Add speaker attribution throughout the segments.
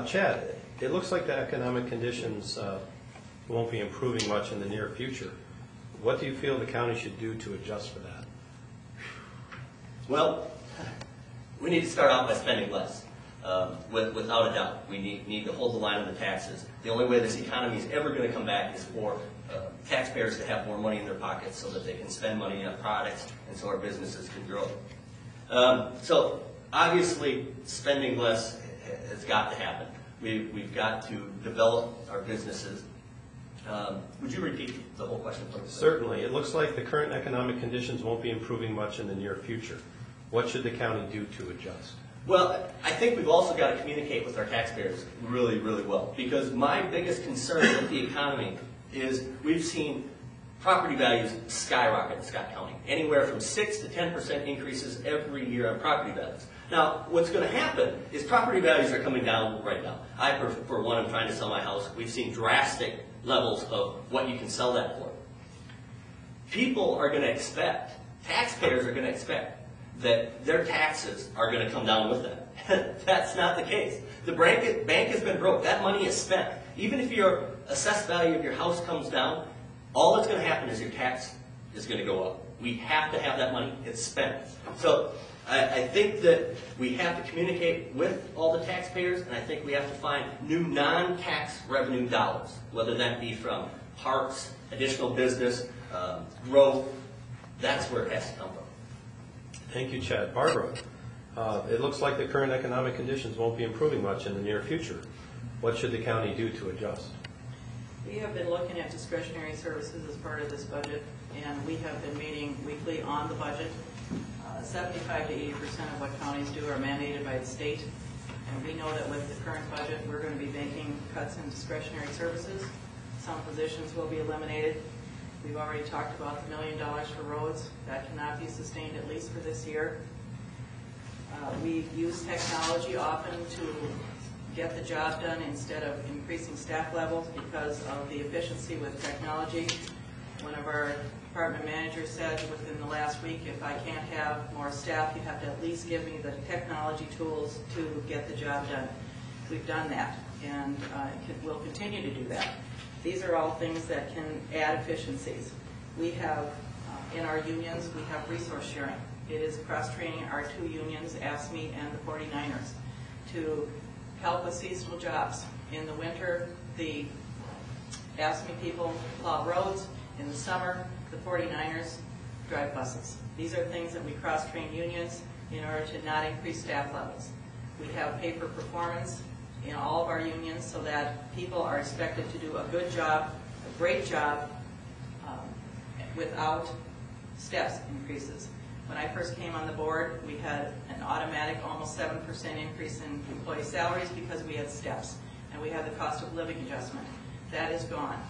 Speaker 1: Chad, it looks like the economic conditions won't be improving much in the near future. What do you feel the county should do to adjust for that?
Speaker 2: Well, we need to start out by spending less. Without a doubt, we need to hold the line on the taxes. The only way this economy is ever going to come back is for taxpayers to have more money in their pockets so that they can spend money on products and so our businesses can grow. So obviously, spending less has got to happen. We've got to develop our businesses. Would you repeat the whole question, please?
Speaker 1: Certainly. It looks like the current economic conditions won't be improving much in the near future. What should the county do to adjust?
Speaker 2: Well, I think we've also got to communicate with our taxpayers really, really well. Because my biggest concern with the economy is we've seen property values skyrocket in Scott County. Anywhere from 6 to 10% increases every year on property values. Now, what's going to happen is property values are coming down right now. I, for one, am trying to sell my house. We've seen drastic levels of what you can sell that for. People are going to expect, taxpayers are going to expect, that their taxes are going to come down with that. That's not the case. The bank has been broke. That money is spent. Even if your assessed value of your house comes down, all that's going to happen is your tax is going to go up. We have to have that money. It's spent. So I think that we have to communicate with all the taxpayers, and I think we have to find new non-tax revenue dollars, whether that be from parks, additional business, growth. That's where it has to come from.
Speaker 1: Thank you, Chad. Barbara, it looks like the current economic conditions won't be improving much in the near future. What should the county do to adjust?
Speaker 3: We have been looking at discretionary services as part of this budget, and we have been meeting weekly on the budget. 75 to 80% of what counties do are mandated by the state, and we know that with the current budget, we're going to be making cuts in discretionary services. Some positions will be eliminated. We've already talked about the $1 million for roads. That cannot be sustained, at least for this year. We use technology often to get the job done instead of increasing staff levels because of the efficiency with technology. One of our department managers said within the last week, if I can't have more staff, you have to at least give me the technology tools to get the job done. We've done that, and we'll continue to do that. These are all things that can add efficiencies. We have, in our unions, we have resource sharing. It is cross-training our two unions, AFSCME and the 49ers, to help with seasonal jobs. In the winter, the AFSCME people plow roads. In the summer, the 49ers drive buses. These are things that we cross-train unions in order to not increase staff levels. We have pay for performance in all of our unions so that people are expected to do a good job, a great job, without steps increases. When I first came on the board, we had an automatic almost 7% increase in employee salaries because we had steps, and we had the cost of living adjustment. That is gone.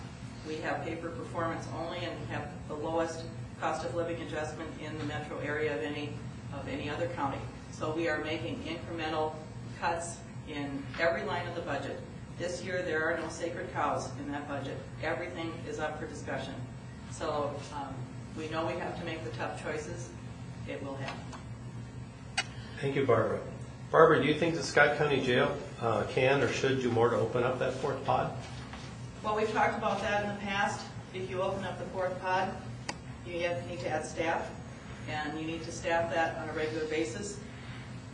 Speaker 3: We have pay for performance only, and we have the lowest cost of living adjustment in the metro area of any other county. So we are making incremental cuts in every line of the budget. This year there are no sacred cows in that budget. Everything is up for discussion. So we know we have to make the tough choices. It will happen.
Speaker 1: Thank you, Barbara. Barbara, do you think the Scott County Jail can or should do more to open up that fourth pod?
Speaker 3: Well, we've talked about that in the past. If you open up the fourth pod, you need to add staff, and you need to staff that on a regular basis.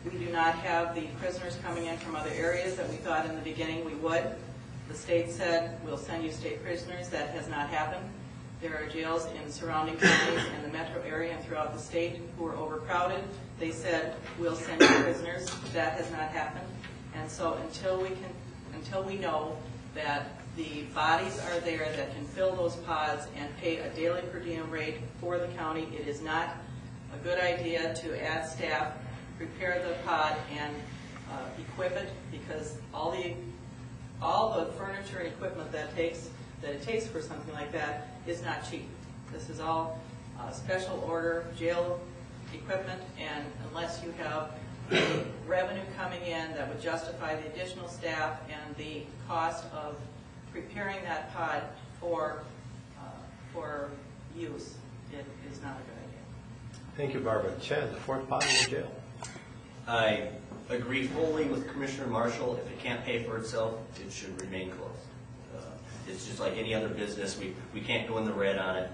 Speaker 3: We do not have the prisoners coming in from other areas that we thought in the beginning we would. The state said, we'll send you state prisoners. That has not happened. There are jails in surrounding counties and the metro area and throughout the state who are overcrowded. They said, we'll send you prisoners. That has not happened. And so until we know that the bodies are there that can fill those pods and pay a daily per diem rate for the county, it is not a good idea to add staff, prepare the pod, and equip it, because all the furniture and equipment that it takes for something like that is not cheap. This is all special order jail equipment, and unless you have revenue coming in that would justify the additional staff and the cost of preparing that pod for use, it is not a good idea.
Speaker 1: Thank you, Barbara. Chad, the fourth pod in the jail.
Speaker 2: I agree fully with Commissioner Marschall. If it can't pay for itself, it should remain closed. It's just like any other business. We can't go in the red on it.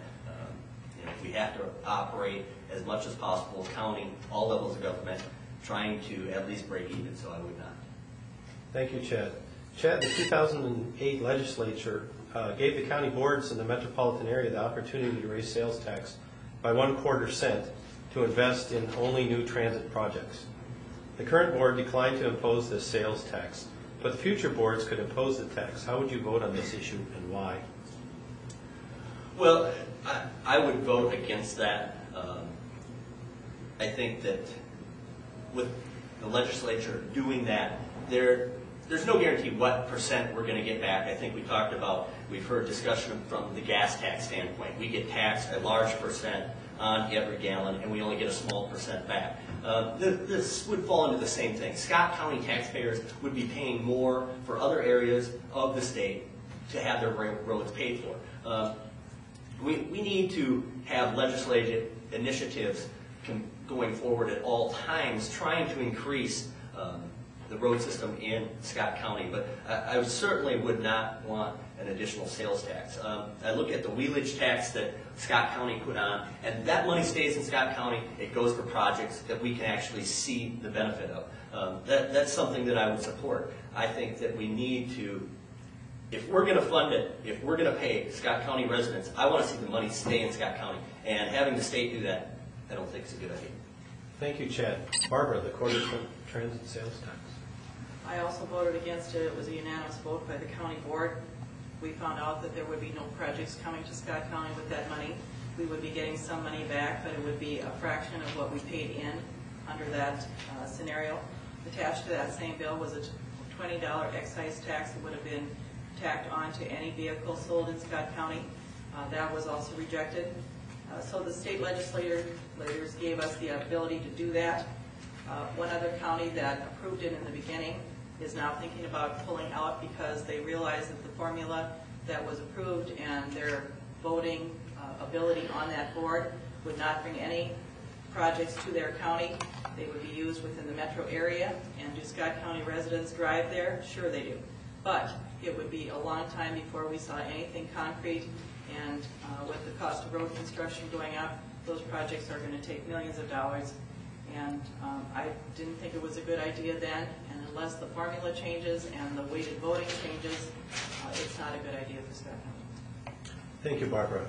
Speaker 2: We have to operate as much as possible, counting all levels of government, trying to at least break even, so I would not.
Speaker 1: Thank you, Chad. Chad, the 2008 legislature gave the county boards in the metropolitan area the opportunity to raise sales tax by 1/4 cent to invest in only new transit projects. The current board declined to impose this sales tax, but the future boards could impose the tax. How would you vote on this issue and why?
Speaker 2: Well, I would vote against that. I think that with the legislature doing that, there's no guarantee what percent we're going to get back. I think we've heard discussion from the gas tax standpoint. We get taxed a large percent on every gallon, and we only get a small percent back. This would fall into the same thing. Scott County taxpayers would be paying more for other areas of the state to have their roads paid for. We need to have legislative initiatives going forward at all times, trying to increase the road system in Scott County, but I certainly would not want an additional sales tax. I look at the wheelage tax that Scott County put on, and that money stays in Scott County. It goes for projects that we can actually see the benefit of. That's something that I would support. I think that we need to, if we're going to fund it, if we're going to pay Scott County residents, I want to see the money stay in Scott County, and having the state do that, I don't think is a good idea.
Speaker 1: Thank you, Chad. Barbara, the quarter transit sales tax.
Speaker 3: I also voted against it. It was a unanimous vote by the county board. We found out that there would be no projects coming to Scott County with that money. We would be getting some money back, but it would be a fraction of what we paid in under that scenario. Attached to that same bill was a $20 excise tax that would have been tacked on to any vehicle sold in Scott County. That was also rejected. So the state legislators gave us the ability to do that. One other county that approved it in the beginning is now thinking about pulling out because they realize that the formula that was approved and their voting ability on that board would not bring any projects to their county. They would be used within the metro area. And do Scott County residents drive there? Sure they do. But it would be a long time before we saw anything concrete, and with the cost of road construction going up, those projects are going to take millions of dollars. And I didn't think it was a good idea then, and unless the formula changes and the weighted voting changes, it's not a good idea for Scott County.
Speaker 1: Thank you, Barbara.